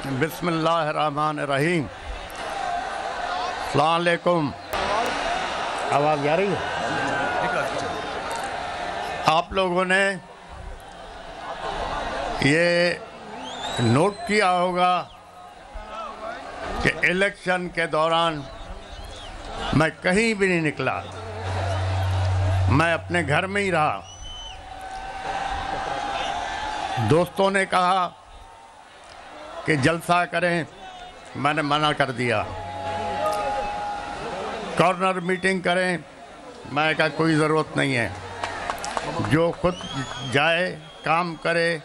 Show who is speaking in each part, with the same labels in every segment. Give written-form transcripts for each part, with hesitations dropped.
Speaker 1: बिस्मिल्लाहिर्रहमानिर्रहीम। अस्सलाम वालेकुम। आवाज़ आ रही है? आप लोगों ने ये नोट किया होगा कि इलेक्शन के दौरान मैं कहीं भी नहीं निकला, मैं अपने घर में ही रहा। दोस्तों ने कहा कि जलसा करें, मैंने मना कर दिया। कॉर्नर मीटिंग करें, मैं कहा कोई ज़रूरत नहीं है, जो खुद जाए काम करे।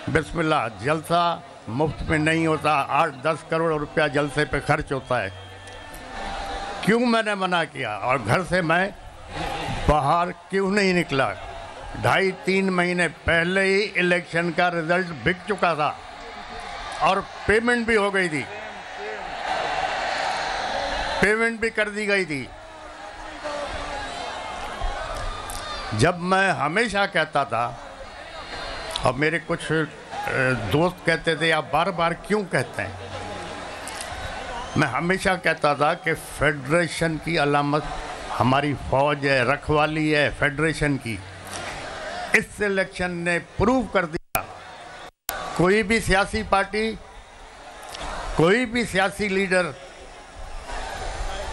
Speaker 1: बिस्मिल्लाह, जलसा मुफ्त में नहीं होता, 8-10 करोड़ रुपया जलसे पे खर्च होता है। क्यों मैंने मना किया और घर से मैं बाहर क्यों नहीं निकला? 2.5-3 महीने पहले ही इलेक्शन का रिजल्ट बिक चुका था और पेमेंट भी हो गई थी, पेमेंट भी कर दी गई थी। जब मैं हमेशा कहता था, और मेरे कुछ दोस्त कहते थे आप बार बार क्यों कहते हैं, मैं हमेशा कहता था कि फेडरेशन की अलामत हमारी फौज है, रखवाली है फेडरेशन की। इस इलेक्शन ने प्रूव कर दिया, कोई भी सियासी पार्टी, कोई भी सियासी लीडर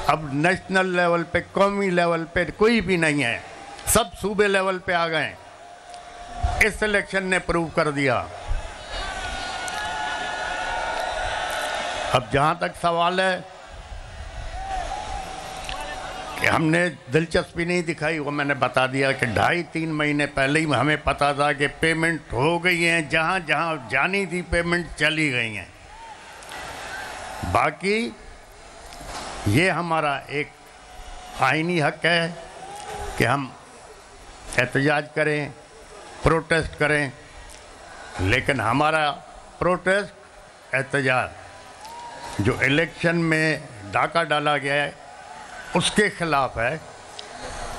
Speaker 1: अब नेशनल लेवल पे, कौमी लेवल पे कोई भी नहीं है, सब सूबे लेवल पे आ गए। इस इलेक्शन ने प्रूव कर दिया। अब जहाँ तक सवाल है कि हमने दिलचस्पी नहीं दिखाई, वो मैंने बता दिया कि 2.5-3 महीने पहले ही हमें पता था कि पेमेंट हो गई है, जहाँ जहाँ जानी थी पेमेंट चली गई हैं। बाकी ये हमारा एक आईनी हक है कि हम एहतजाज करें, प्रोटेस्ट करें, लेकिन हमारा प्रोटेस्ट, एहतजाज जो इलेक्शन में डाका डाला गया है उसके खिलाफ है।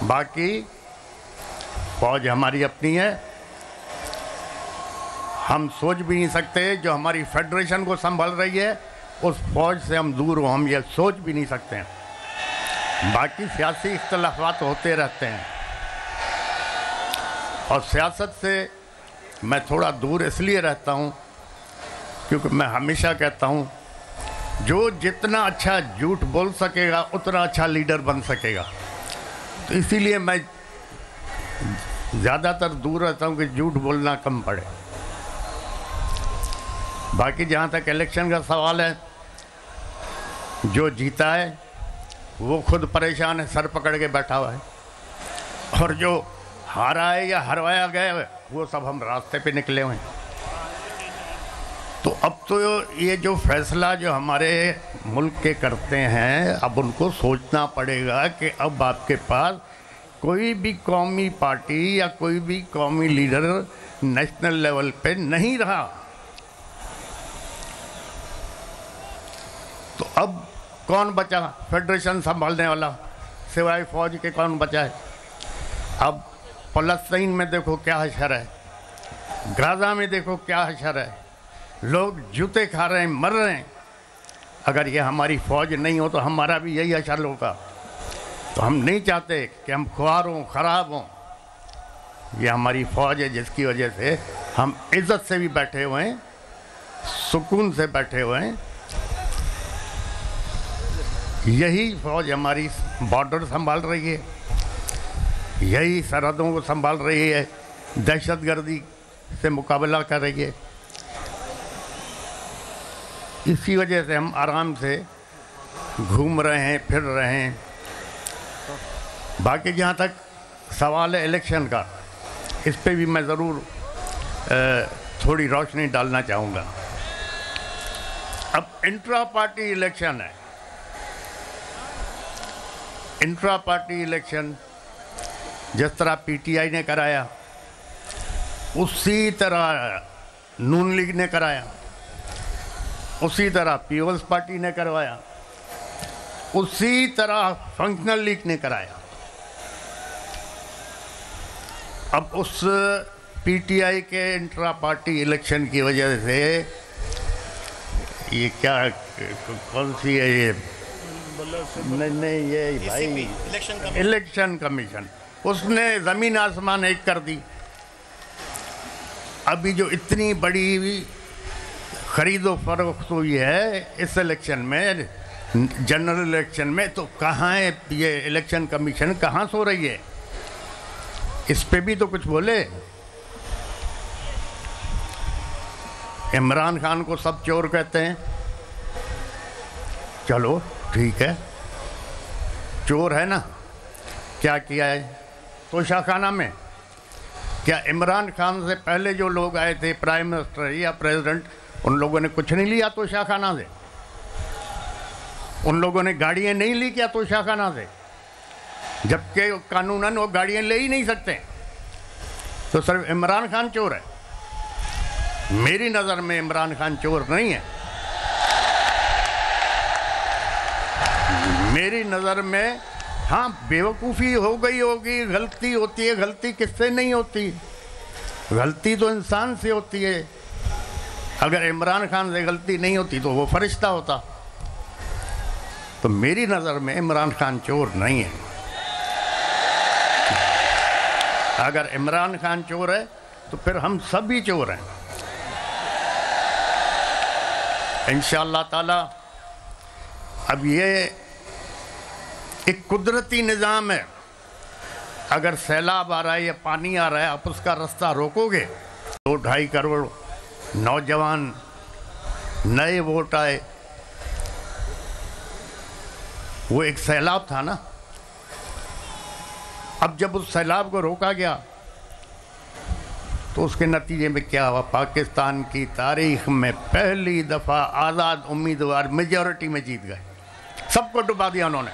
Speaker 1: बाकी फौज हमारी अपनी है, हम सोच भी नहीं सकते जो हमारी फेडरेशन को संभाल रही है उस फौज से हम दूर हो, हम ये सोच भी नहीं सकते हैं। बाकी सियासी इख्तलाफात होते रहते हैं और सियासत से मैं थोड़ा दूर इसलिए रहता हूँ क्योंकि मैं हमेशा कहता हूँ जो जितना अच्छा झूठ बोल सकेगा उतना अच्छा लीडर बन सकेगा। तो इसीलिए मैं ज़्यादातर दूर रहता हूँ कि झूठ बोलना कम पड़े। बाकी जहाँ तक इलेक्शन का सवाल है, जो जीता है वो खुद परेशान है, सर पकड़ के बैठा हुआ है, और जो हारा है या हरवाया गया है वो सब हम रास्ते पे निकले हुए हैं। तो अब तो ये जो फैसला जो हमारे मुल्क के करते हैं, अब उनको सोचना पड़ेगा कि अब आपके पास कोई भी कौमी पार्टी या कोई भी कौमी लीडर नेशनल लेवल पे नहीं रहा। तो अब कौन बचा फेडरेशन संभालने वाला? सिवाय फौज के कौन बचा है? अब फलस्तीन में देखो क्या हशर है, गाजा में देखो क्या हशर है, लोग जूते खा रहे हैं, मर रहे हैं। अगर ये हमारी फौज नहीं हो तो हमारा भी यही हशर होगा। तो हम नहीं चाहते कि हम ख्वार हों, ख़राब हों। ये हमारी फौज है जिसकी वजह से हम इज़्ज़त से भी बैठे हुए हैं, सुकून से बैठे हुए हैं। यही फौज हमारी बॉर्डर संभाल रही है, यही सरहदों को संभाल रही है, दहशतगर्दी से मुकाबला कर रही है। इसी वजह से हम आराम से घूम रहे हैं, फिर रहे हैं। बाकी जहाँ तक सवाल है इलेक्शन का, इस पे भी मैं ज़रूर थोड़ी रोशनी डालना चाहूँगा। अब इंट्रा पार्टी इलेक्शन है। इंट्रा पार्टी इलेक्शन जिस तरह पीटीआई ने कराया, उसी तरह नून लीग ने कराया, उसी तरह पीपल्स पार्टी ने करवाया, उसी तरह फंक्शनल लीग ने कराया। अब उस पीटीआई के इंट्रा पार्टी इलेक्शन की वजह से ये क्या कौन सी है ये, नहीं ये भाई इलेक्शन कमीशन, उसने ज़मीन आसमान एक कर दी। अभी जो इतनी बड़ी खरीदो फरोख्त हुई है इस इलेक्शन में, जनरल इलेक्शन में, तो कहाँ है ये इलेक्शन कमीशन, कहाँ सो रही है? इस पे भी तो कुछ बोले। इमरान खान को सब चोर कहते हैं, चलो ठीक है, चोर है ना। क्या किया है तोशाखाना में? क्या इमरान खान से पहले जो लोग आए थे, प्राइम मिनिस्टर या प्रेसिडेंट, उन लोगों ने कुछ नहीं लिया तोशाखाना से? उन लोगों ने गाड़ियाँ नहीं ली क्या तोशाखाना से? जबकि कानूनन वो गाड़ियाँ ले ही नहीं सकते। तो सिर्फ इमरान खान चोर है? मेरी नज़र में इमरान खान चोर नहीं है। मेरी नज़र में हाँ बेवकूफ़ी हो गई होगी, गलती होती है। गलती किससे नहीं होती? गलती तो इंसान से होती है। अगर इमरान खान से गलती नहीं होती तो वो फरिश्ता होता। तो मेरी नज़र में इमरान खान चोर नहीं है। अगर इमरान खान चोर है तो फिर हम सभी चोर हैं। इंशाअल्लाह ताला अब ये एक कुदरती निज़ाम है। अगर सैलाब आ रहा है या पानी आ रहा है, आप उसका रास्ता रोकोगे, 2-2.5 करोड़ नौजवान नए वोट आए, वो एक सैलाब था ना। अब जब उस सैलाब को रोका गया तो उसके नतीजे में क्या हुआ? पाकिस्तान की तारीख में पहली दफ़ा आज़ाद उम्मीदवार मेजॉरिटी में जीत गए। सबको डुबा दिया उन्होंने।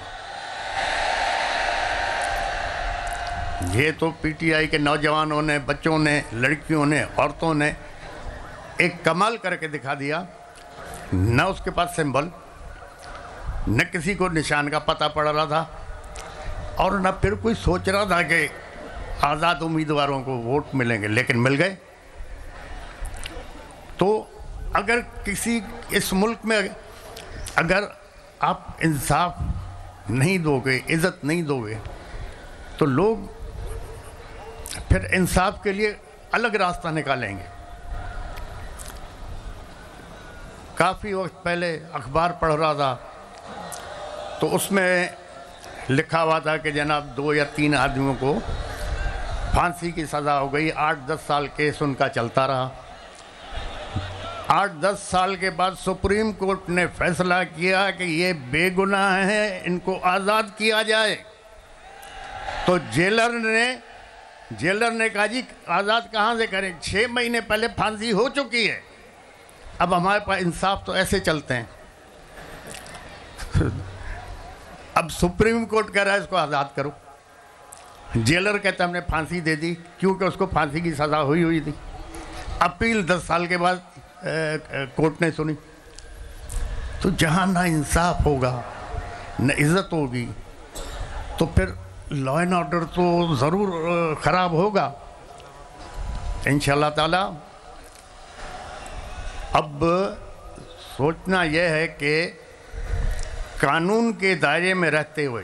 Speaker 1: ये तो पीटीआई के नौजवानों ने, बच्चों ने, लड़कियों ने, औरतों ने एक कमाल करके दिखा दिया। न उसके पास सिंबल, न किसी को निशान का पता पड़ रहा था, और न फिर कोई सोच रहा था कि आज़ाद उम्मीदवारों को वोट मिलेंगे, लेकिन मिल गए। तो अगर किसी इस मुल्क में अगर आप इंसाफ नहीं दोगे, इज़्ज़त नहीं दोगे, तो लोग फिर इंसाफ के लिए अलग रास्ता निकालेंगे। काफ़ी वक्त पहले अखबार पढ़ रहा था तो उसमें लिखा हुआ था कि जनाब 2 या 3 आदमियों को फांसी की सज़ा हो गई। 8-10 साल केस उनका चलता रहा। 8-10 साल के बाद सुप्रीम कोर्ट ने फैसला किया कि ये बेगुनाह हैं, इनको आज़ाद किया जाए। तो जेलर ने कहा जी आज़ाद कहाँ से करें, 6 महीने पहले फांसी हो चुकी है। अब हमारे पास इंसाफ तो ऐसे चलते हैं। अब सुप्रीम कोर्ट कह रहा है इसको आज़ाद करो, जेलर कहता हमने फांसी दे दी क्योंकि उसको फांसी की सज़ा हुई थी। अपील 10 साल के बाद कोर्ट ने सुनी। तो जहाँ ना इंसाफ होगा, न इज़्ज़त होगी, तो फिर लॉ एंड ऑर्डर तो ज़रूर ख़राब होगा। इंशाअल्लाह ताला अब सोचना यह है कि कानून के दायरे में रहते हुए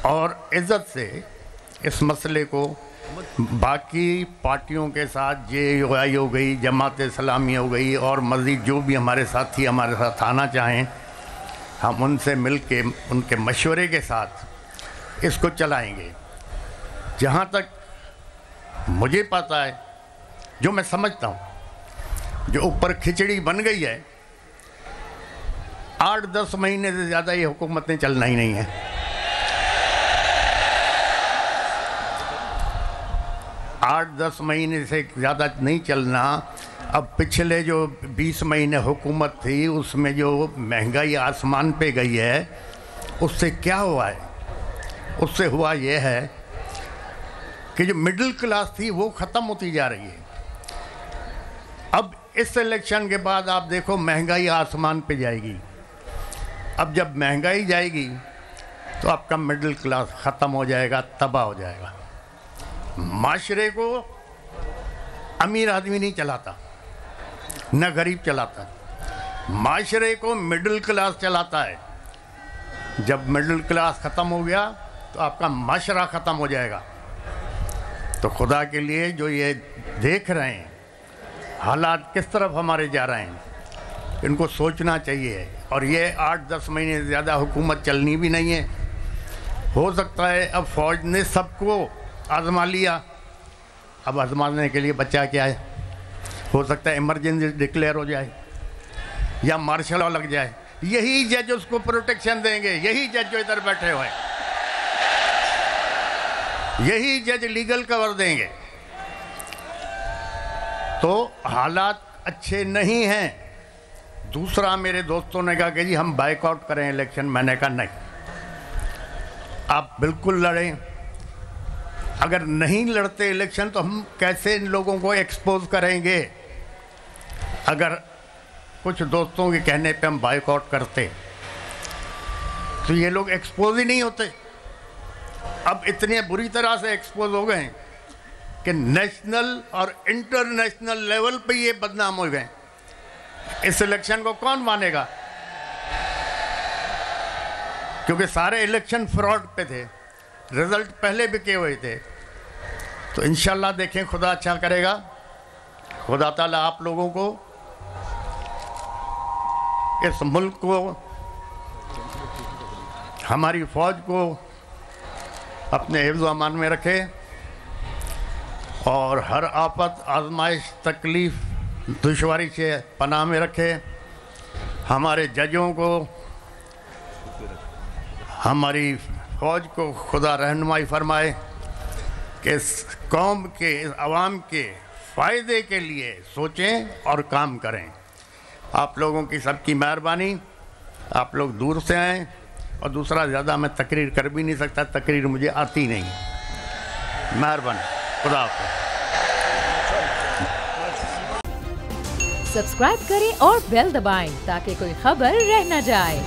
Speaker 1: और इज़्ज़त से इस मसले को बाकी पार्टियों के साथ JUI हो गई, जमात इस्लामी हो गई, और मज़ीद जो भी हमारे साथी हमारे साथ आना चाहें, हम उनसे मिल के उनके मशवरे के साथ इसको चलाएंगे। जहाँ तक मुझे पता है, जो मैं समझता हूँ, जो ऊपर खिचड़ी बन गई है, 8-10 महीने से ज़्यादा ये हुकूमतें चलना ही नहीं है। 8-10 महीने से ज़्यादा नहीं चलना। अब पिछले जो 20 महीने हुकूमत थी उसमें जो महंगाई आसमान पे गई है, उससे क्या हुआ है? उससे हुआ ये है कि जो मिडिल क्लास थी वो ख़त्म होती जा रही है। अब इस इलेक्शन के बाद आप देखो महंगाई आसमान पे जाएगी। अब जब महंगाई जाएगी तो आपका मिडिल क्लास ख़त्म हो जाएगा, तबाह हो जाएगा। माशरे को अमीर आदमी नहीं चलाता, न गरीब चलाता। माशरे को मिडिल क्लास चलाता है। जब मिडिल क्लास ख़त्म हो गया तो आपका माशरा ख़त्म हो जाएगा। तो खुदा के लिए जो ये देख रहे हैं हालात किस तरफ हमारे जा रहे हैं, इनको सोचना चाहिए। और ये 8-10 महीने से ज़्यादा हुकूमत चलनी भी नहीं है। हो सकता है अब फ़ौज ने सबको आजमा लिया, अब आजमाने के लिए बचा क्या है, हो सकता है इमरजेंसी डिक्लेयर हो जाए या मार्शल लॉ लग जाए। यही जज उसको प्रोटेक्शन देंगे, यही जज जो इधर बैठे हुए हैं, यही जज लीगल कवर देंगे। तो हालात अच्छे नहीं हैं। दूसरा, मेरे दोस्तों ने कहा कि जी हम बाइकआउट करें इलेक्शन। मैंने कहा नहीं, आप बिल्कुल लड़ें। अगर नहीं लड़ते इलेक्शन तो हम कैसे इन लोगों को एक्सपोज करेंगे? अगर कुछ दोस्तों के कहने पे हम बाइकआउट करते तो ये लोग एक्सपोज ही नहीं होते। अब इतने बुरी तरह से एक्सपोज हो गए कि नेशनल और इंटरनेशनल लेवल पे ये बदनाम हो गए। इस इलेक्शन को कौन मानेगा? क्योंकि सारे इलेक्शन फ्रॉड पे थे, रिजल्ट पहले बिके हुए थे। तो इंशाल्लाह देखें, खुदा अच्छा करेगा। खुदा ताला आप लोगों को, इस मुल्क को, हमारी फ़ौज को अपने हिफ्ज़ अमान में रखे और हर आफत, आजमाइश, तकलीफ़, दुश्वारी से पनाह में रखे। हमारे जजों को, हमारी फ़ौज को खुदा रहनुमाई फरमाए कि इस कौम के, इस आवाम के फ़ायदे के लिए सोचें और काम करें। आप लोगों की सबकी मेहरबानी। आप लोग दूर से आए, और दूसरा ज़्यादा मैं तकरीर कर भी नहीं सकता, तकरीर मुझे आती नहीं। मेहरबानी, खुदा हाफ़िज़।
Speaker 2: सब्सक्राइब करें और बेल दबाएं ताकि कोई खबर रह न जाए।